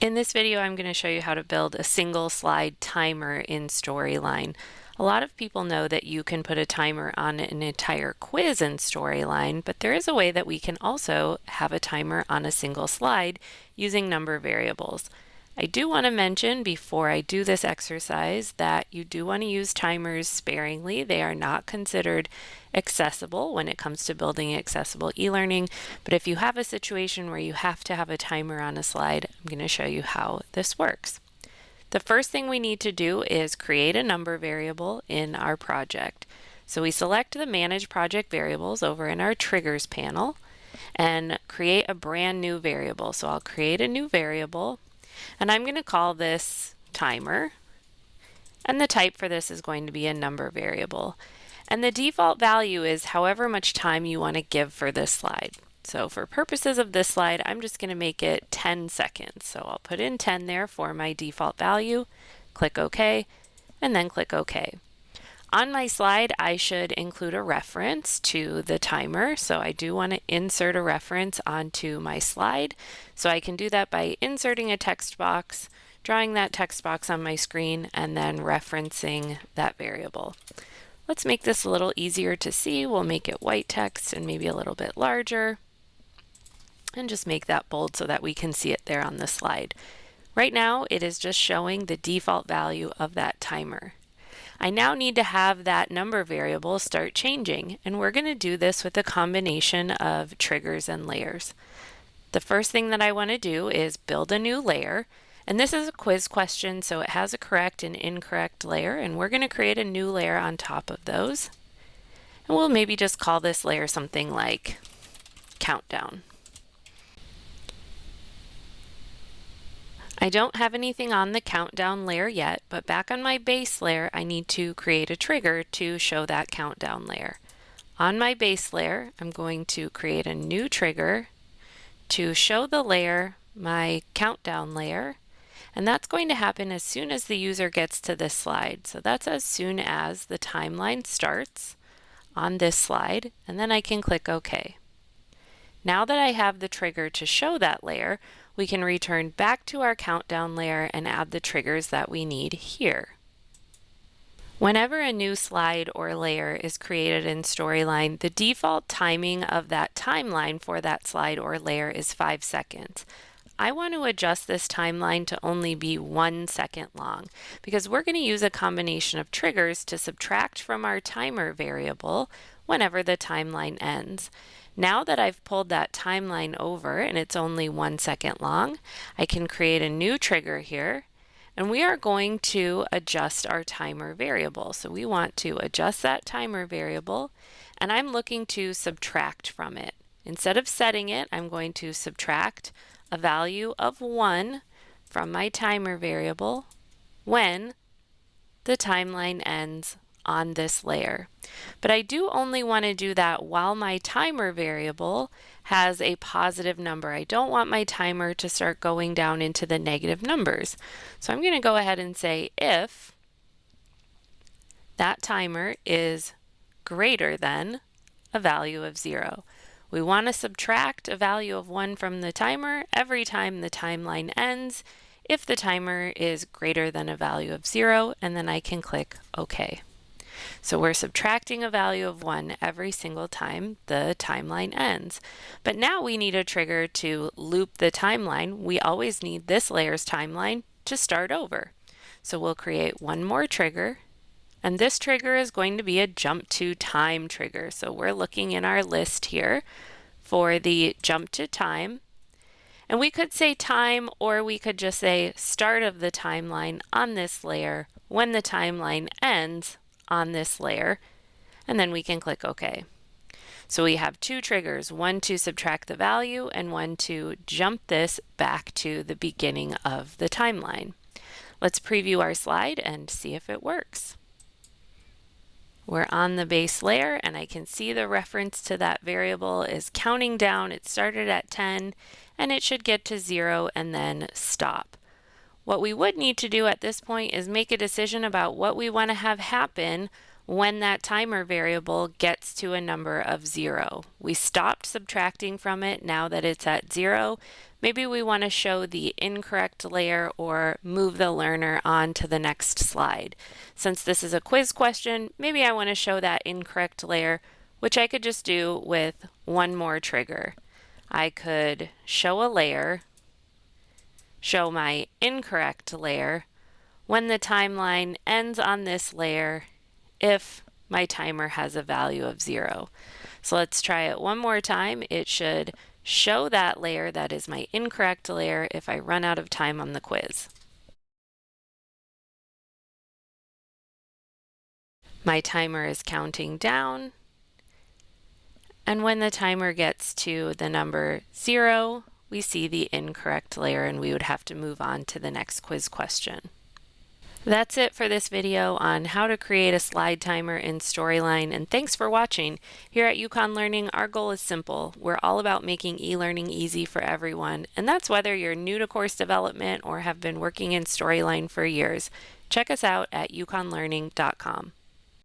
In this video, I'm going to show you how to build a single slide timer in Storyline. A lot of people know that you can put a timer on an entire quiz in Storyline, but there is a way that we can also have a timer on a single slide using number variables. I do want to mention before I do this exercise that you do want to use timers sparingly. They are not considered accessible when it comes to building accessible e-learning, but if you have a situation where you have to have a timer on a slide, I'm going to show you how this works. The first thing we need to do is create a number variable in our project. So we select the Manage Project Variables over in our Triggers panel and create a brand new variable. So I'll create a new variable and I'm going to call this timer, and the type for this is going to be a number variable. And the default value is however much time you want to give for this slide. So for purposes of this slide, I'm just going to make it 10 seconds. So I'll put in 10 there for my default value, click OK, and then click OK. On my slide, I should include a reference to the timer. So I do want to insert a reference onto my slide. So I can do that by inserting a text box, drawing that text box on my screen, and then referencing that variable. Let's make this a little easier to see. We'll make it white text and maybe a little bit larger, and just make that bold so that we can see it there on the slide. Right now, it is just showing the default value of that timer. I now need to have that number variable start changing, and we're going to do this with a combination of triggers and layers. The first thing that I want to do is build a new layer, and this is a quiz question, so it has a correct and incorrect layer, and we're going to create a new layer on top of those. And we'll maybe just call this layer something like countdown. I don't have anything on the countdown layer yet, but back on my base layer, I need to create a trigger to show that countdown layer. On my base layer, I'm going to create a new trigger to show the layer, my countdown layer, and that's going to happen as soon as the user gets to this slide. So that's as soon as the timeline starts on this slide, and then I can click OK. Now that I have the trigger to show that layer, we can return back to our countdown layer and add the triggers that we need here. Whenever a new slide or layer is created in Storyline, the default timing of that timeline for that slide or layer is 5 seconds. I want to adjust this timeline to only be 1 second long because we're going to use a combination of triggers to subtract from our timer variable whenever the timeline ends. Now that I've pulled that timeline over and it's only 1 second long, I can create a new trigger here, and we are going to adjust our timer variable. So we want to adjust that timer variable, and I'm looking to subtract from it. Instead of setting it, I'm going to subtract a value of 1 from my timer variable when the timeline ends on this layer. But I do only want to do that while my timer variable has a positive number. I don't want my timer to start going down into the negative numbers. So I'm going to go ahead and say if that timer is greater than a value of 0. We want to subtract a value of 1 from the timer every time the timeline ends if the timer is greater than a value of 0, and then I can click OK. So we're subtracting a value of 1 every single time the timeline ends. But now we need a trigger to loop the timeline. We always need this layer's timeline to start over. So we'll create one more trigger, and this trigger is going to be a jump to time trigger. So we're looking in our list here for the jump to time. And we could say time, or we could just say start of the timeline on this layer when the timeline ends on this layer, and then we can click OK. So we have two triggers, one to subtract the value and one to jump this back to the beginning of the timeline. Let's preview our slide and see if it works. We're on the base layer, and I can see the reference to that variable is counting down. It started at 10, and it should get to 0 and then stop. What we would need to do at this point is make a decision about what we want to have happen when that timer variable gets to a number of 0. We stopped subtracting from it now that it's at 0. Maybe we want to show the incorrect layer or move the learner on to the next slide. Since this is a quiz question, maybe I want to show that incorrect layer, which I could just do with one more trigger. I could show a layer, show my incorrect layer, when the timeline ends on this layer if my timer has a value of 0. So let's try it one more time. It should show that layer that is my incorrect layer if I run out of time on the quiz. My timer is counting down, and when the timer gets to the number 0, we see the incorrect layer and we would have to move on to the next quiz question. That's it for this video on how to create a slide timer in Storyline, and thanks for watching. Here at UConn Learning, our goal is simple. We're all about making e-learning easy for everyone, and that's whether you're new to course development or have been working in Storyline for years. Check us out at uconnlearning.com.